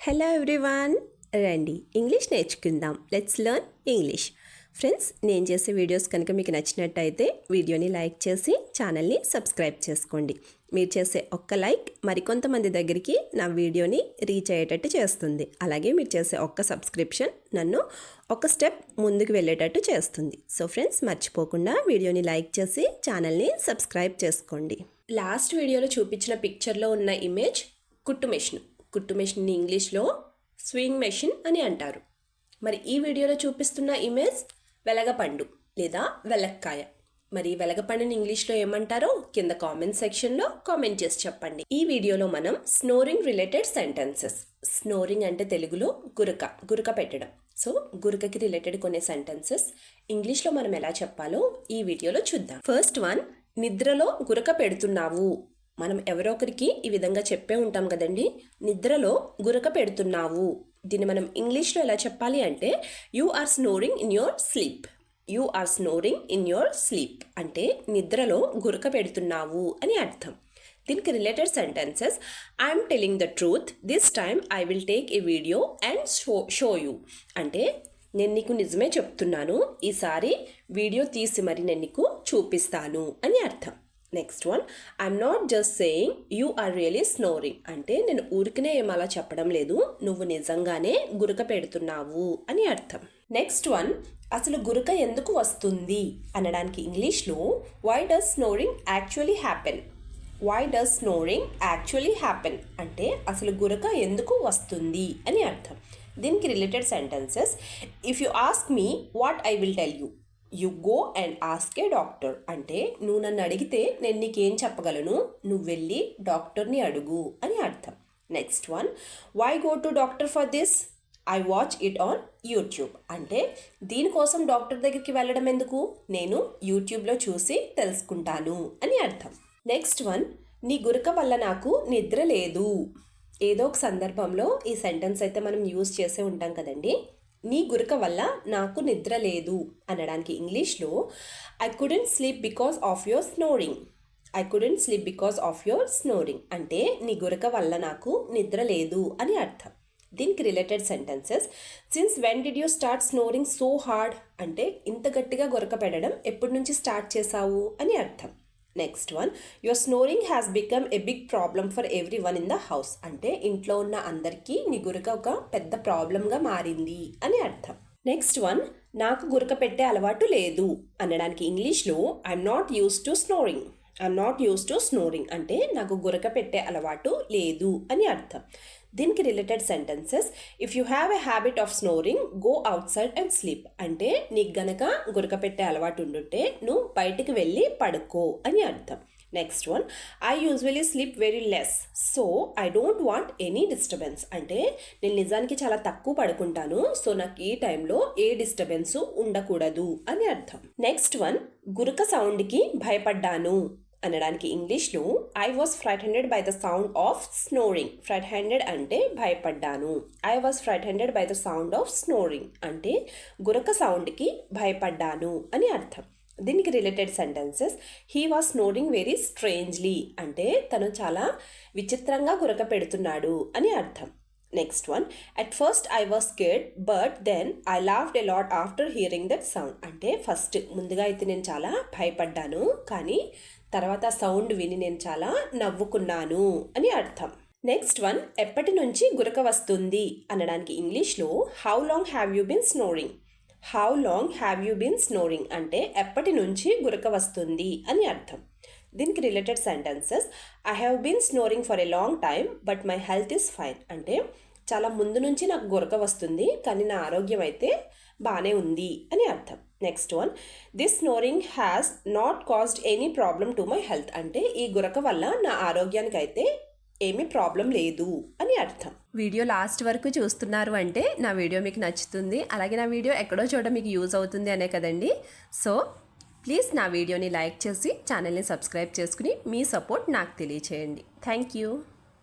Hello everyone, రండి English నేర్చుకుందాం. Let's learn English. Friends, నేను చేసే వీడియోస్ కనుక మీకు నచ్చినట్టయితే వీడియోని లైక్ చేసి ఛానల్ని సబ్స్క్రైబ్ చేసుకోండి. మీరు చేసే ఒక్క లైక్ మరికొంతమంది దగ్గరికి నా వీడియోని రీచ్ అయ్యేటట్టు చేస్తుంది. అలాగే మీరు చేసే ఒక్క సబ్స్క్రిప్షన్ నన్ను ఒక స్టెప్ ముందుకు వెళ్ళేటట్టు చేస్తుంది. సో ఫ్రెండ్స్, మర్చిపోకుండా వీడియోని లైక్ చేసి ఛానల్ని సబ్స్క్రైబ్ చేసుకోండి. లాస్ట్ వీడియోలో చూపించిన పిక్చర్లో ఉన్న ఇమేజ్ కుట్టు మెషిన్. కుట్టు మెషిన్ని ఇంగ్లీష్లో స్వింగ్ మెషిన్ అని అంటారు. మరి ఈ వీడియోలో చూపిస్తున్న ఇమేజ్ వెలగపండు లేదా వెలక్కాయ. మరి వెలగపండుని ఇంగ్లీష్లో ఏమంటారో కింద కామెంట్ సెక్షన్లో కామెంట్ చేసి చెప్పండి. ఈ వీడియోలో మనం స్నోరింగ్ రిలేటెడ్ సెంటెన్సెస్. స్నోరింగ్ అంటే తెలుగులో గురక పెట్టడం. సో గురకకి రిలేటెడ్ కొన్ని సెంటెన్సెస్ ఇంగ్లీష్లో మనం ఎలా చెప్పాలో ఈ వీడియోలో చూద్దాం. ఫస్ట్ వన్, నిద్రలో గురక పెడుతున్నావు. మనం ఎవరో ఒకరికి ఈ విధంగా చెప్పే ఉంటాం కదండి, నిద్రలో గురక పెడుతున్నావు. దీన్ని మనం ఇంగ్లీష్లో ఎలా చెప్పాలి అంటే you are snoring in your sleep. You are snoring in your sleep అంటే నిద్రలో గురక పెడుతున్నావు అని అర్థం. దీనికి related sentences, I'm telling the truth, this time I will take a video and show you. అంటే నేను నీకు నిజమే చెప్తున్నాను, ఈసారి వీడియో తీసి మరి నేను నీకు చూపిస్తాను అని అర్థం. Next one, I'm not just saying you are really snoring. అంటే నేను ఊరికనే ఏమలా చెప్పడం లేదు, నువ్వు నిజంగానే గురక పెడుతున్నావు అని అర్థం. నెక్స్ట్ వన్, అసలు గురక ఎందుకు వస్తుంది అనడానికి ఇంగ్లీష్లో why does snoring actually happen. Why does snoring actually happen అంటే అసలు గురక ఎందుకు వస్తుంది అని అర్థం. దీనికి related sentences, if you ask me what I will tell you, you go and ask a doctor. అంటే నువ్వు నన్ను అడిగితే నేను నీకేం చెప్పగలను, నువ్వు వెళ్ళి డాక్టర్ని అడుగు అని అర్థం. Next one, why go to doctor for this, I watch it on YouTube. అంటే దీనికోసం డాక్టర్ దగ్గరికి వెళ్ళడం ఎందుకు, నేను యూట్యూబ్లో చూసి తెలుసుకుంటాను అని అర్థం. నెక్స్ట్ వన్, నీ గురక వల్ల నాకు నిద్ర లేదు. ఏదో ఒక సందర్భంలో ఈ సెంటెన్స్ అయితే మనం యూజ్ చేసే ఉంటాం కదండి. నీ గురక వల్ల నాకు నిద్ర లేదు అనడానికి ఇంగ్లీష్లో I couldn't sleep because of your snoring. I couldn't sleep because of your snoring అంటే నీ గురక వల్ల నాకు నిద్ర లేదు అని అర్థం. దీనికి related sentences, since when did you start snoring so hard. అంటే ఇంత గట్టిగా గురక పెట్టడం ఎప్పటి నుంచి స్టార్ట్ చేశావు అని అర్థం. Next one, your snoring has become a big problem for everyone in the house. అంటే ఇంట్లో ఉన్న అందరికీ నీ గురక ఒక పెద్ద ప్రాబ్లంగా మారింది అని అర్థం. నెక్స్ట్ వన్, నాకు గురక పెట్టే అలవాటు లేదు అనడానికి ఇంగ్లీష్లో I'm not use to snoring. I'm not use to snoring అంటే నాకు గురక పెట్టే అలవాటు లేదు అని అర్థం. దీనికి related sentences, if you have a habit of snoring go out side and sleep. అంటే నీకు గనక గురక పెట్టే అలవాటు ఉండుంటే నువ్వు బయటికి వెళ్ళి పడుకో అని అర్థం. Next one, I usually sleep very less so I don't want any disturbance. అంటే నేను నిజానికి చాలా తక్కువ పడుకుంటాను, సో నాకు ఈ టైంలో ఏ డిస్టర్బెన్స్ ఉండకూడదు అని అర్థం. నెక్స్ట్ వన్, గురక సౌండ్కి భయపడ్డాను అనడానికి ఇంగ్లీష్లో I was frightened by the sound of snoring. Frightened అంటే భయపడ్డాను. I was frightened by the sound of snoring అంటే గురక సౌండ్కి భయపడ్డాను అని అర్థం. దీనికి related sentences, he was snoring very strangely అంటే తను చాలా విచిత్రంగా గురక పెడుతున్నాడు అని అర్థం. Next one, at first I was scared but then I laughed a lot after hearing that sound. అంటే ముందుగా అయితే నేను చాలా భయపడ్డాను, కానీ తర్వాత సౌండ్ విని నేను చాలా నవ్వుకున్నాను అని అర్థం. నెక్స్ట్ వన్, ఎప్పటి నుంచి గురక వస్తుంది అనడానికి ఇంగ్లీష్లో how long have you been snoring. How long have you been snoring అంటే ఎప్పటి నుంచి గురక వస్తుంది అని అర్థం. దీనికి related sentences, I have been snoring for a long time but my health is fine. అంటే చాలా ముందు నుంచి నాకు గురక వస్తుంది, కానీ నా ఆరోగ్యం అయితే బాగానే ఉంది అని అర్థం. Next one, this snoring has not caused any problem to my health. అంటే ఈ గురక వల్ల నా ఆరోగ్యానికి అయితే ఏమీ ప్రాబ్లం లేదు అని అర్థం. వీడియో లాస్ట్ వరకు చూస్తున్నారు అంటే నా వీడియో మీకు నచ్చుతుంది, అలాగే నా వీడియో ఎక్కడో చోట మీకు యూజ్ అవుతుంది అనే కదండి. సో ప్లీజ్ నా వీడియోని లైక్ చేసి ఛానల్ని సబ్స్క్రైబ్ చేసుకుని మీ సపోర్ట్ నాకు తెలియచేయండి. Thank you.